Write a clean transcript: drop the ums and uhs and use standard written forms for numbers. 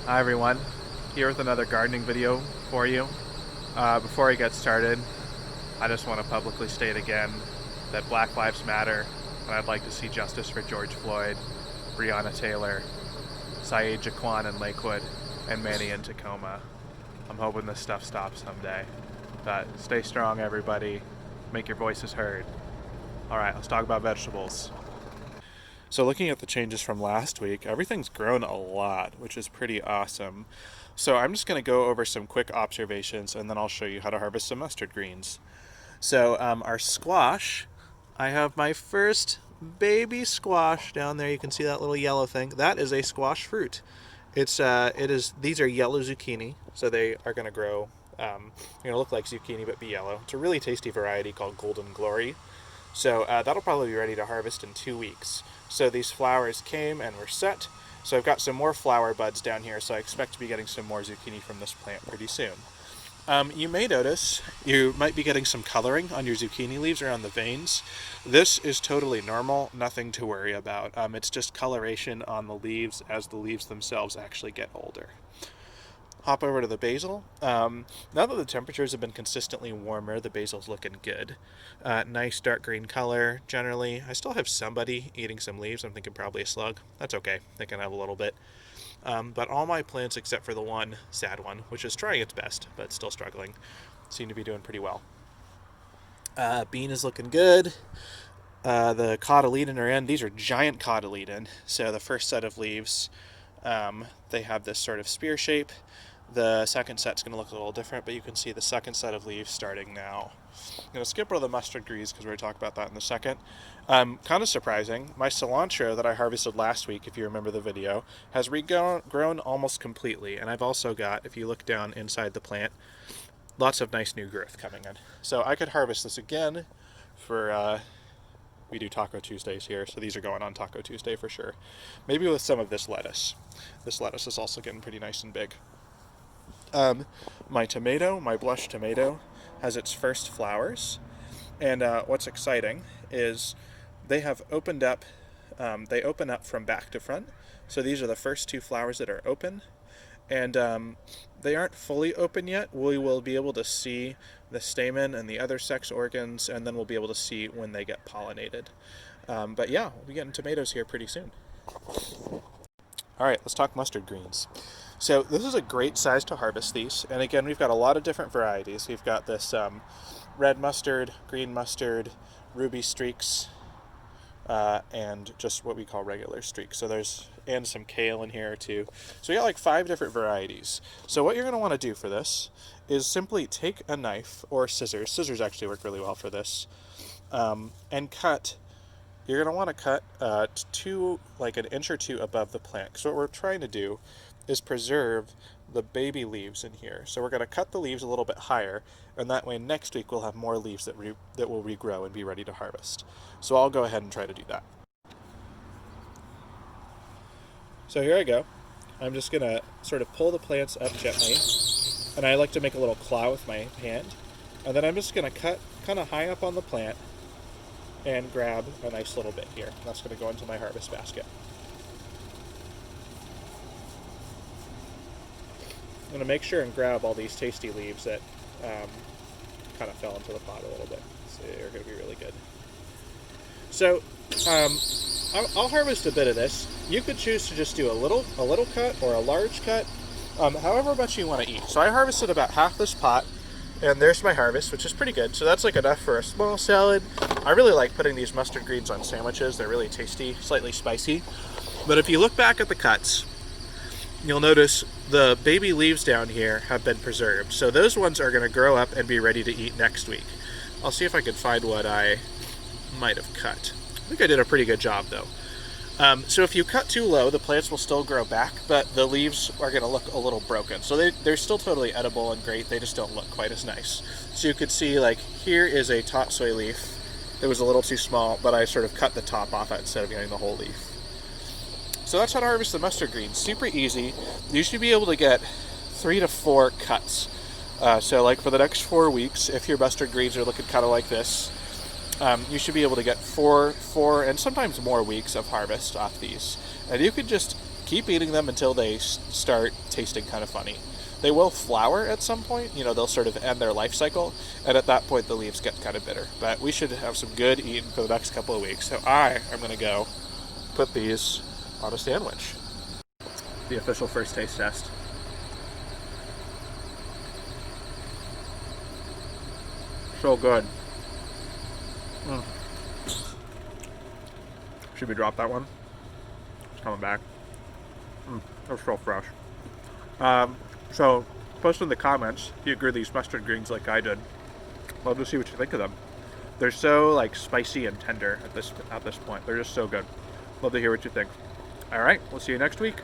Hi everyone, here with another gardening video for you. Before I get started, I just want to publicly state again that Black Lives Matter, and I'd like to see justice for George Floyd, Breonna Taylor, Saeed Jaquan in Lakewood, and Manny in Tacoma. I'm hoping this stuff stops someday. But stay strong everybody, make your voices heard. Alright, let's talk about vegetables. So looking at the changes from last week, everything's grown a lot, which is pretty awesome. So I'm just going to go over some quick observations and then I'll show you how to harvest some mustard greens. So our squash, I have my first baby squash down there. You can see that little yellow thing. That is a squash fruit. These are yellow zucchini, so they are going to grow, look like zucchini but be yellow. It's a really tasty variety called Golden Glory. So that'll probably be ready to harvest in 2 weeks. So these flowers came and were set. So I've got some more flower buds down here, so I expect to be getting some more zucchini from this plant pretty soon. You may notice you might be getting some coloring on your zucchini leaves around the veins. This is totally normal, nothing to worry about. It's just coloration on the leaves as the leaves themselves actually get older. Hop over to the basil. Now that the temperatures have been consistently warmer, the basil's looking good. Nice dark green color, generally. I still have somebody eating some leaves. I'm thinking probably a slug. That's okay. They can have a little bit. But all my plants, except for the one sad one, which is trying its best, but still struggling, seem to be doing pretty well. Bean is looking good. The cotyledon are in. These are giant cotyledon. So the first set of leaves, they have this sort of spear shape. The second set's going to look a little different, but you can see the second set of leaves starting now. I'm going to skip over the mustard greens because we're going to talk about that in a second. Kind of surprising, my cilantro that I harvested last week, if you remember the video, has regrown almost completely. And I've also got, if you look down inside the plant, lots of nice new growth coming in. So I could harvest this again for, we do Taco Tuesdays here, so these are going on Taco Tuesday for sure. Maybe with some of this lettuce. This lettuce is also getting pretty nice and big. My blush tomato, has its first flowers, and what's exciting is they have opened up, they open up from back to front, so these are the first 2 flowers that are open, and they aren't fully open yet. We will be able to see the stamen and the other sex organs, and then we'll be able to see when they get pollinated. But yeah, we'll be getting tomatoes here pretty soon. Alright, let's talk mustard greens. So this is a great size to harvest these, and again we've got a lot of different varieties. We've got this red mustard, green mustard, ruby streaks, and just what we call regular streaks. So and some kale in here too. So we got like 5 different varieties. So what you're going to want to do for this is simply take a knife or scissors. Scissors actually work really well for this, and cut. You're going to want to cut like an inch or 2 above the plant. So what we're trying to do is preserve the baby leaves in here. So we're going to cut the leaves a little bit higher, and that way next week we'll have more leaves that will regrow and be ready to harvest. So I'll go ahead and try to do that. So here I go. I'm just going to sort of pull the plants up gently, and I like to make a little claw with my hand. And then I'm just going to cut kind of high up on the plant and grab a nice little bit here. That's going to go into my harvest basket. I'm going to make sure and grab all these tasty leaves that kind of fell into the pot a little bit. So they're going to be really good. So I'll harvest a bit of this. You could choose to just do a little cut or a large cut, however much you want to eat. So I harvested about half this pot, and there's my harvest, which is pretty good. So that's like enough for a small salad. I really like putting these mustard greens on sandwiches. They're really tasty, slightly spicy. But if you look back at the cuts, you'll notice the baby leaves down here have been preserved. So those ones are going to grow up and be ready to eat next week. I'll see if I can find what I might have cut. I think I did a pretty good job though. So if you cut too low, the plants will still grow back, but the leaves are going to look a little broken. So they're still totally edible and great, they just don't look quite as nice. So you could see, like, here is a top soy leaf. It was a little too small, but I sort of cut the top off it instead of getting the whole leaf. So that's how to harvest the mustard greens. Super easy. You should be able to get 3 to 4 cuts. So like for the next 4 weeks, if your mustard greens are looking kind of like this, you should be able to get four and sometimes more weeks of harvest off these. And you could just keep eating them until they start tasting kind of funny. They will flower at some point, they'll sort of end their life cycle, and at that point the leaves get kind of bitter. But we should have some good eating for the next couple of weeks. So I am going to go put these on a sandwich. The official first taste test. So good. Should we drop that one? It's coming back. That's so fresh. So post in the comments if you agree with these mustard greens like I did. Love to see what you think of them. They're so like spicy and tender at this point. They're just so good. Love to hear what you think. All right, we'll see you next week.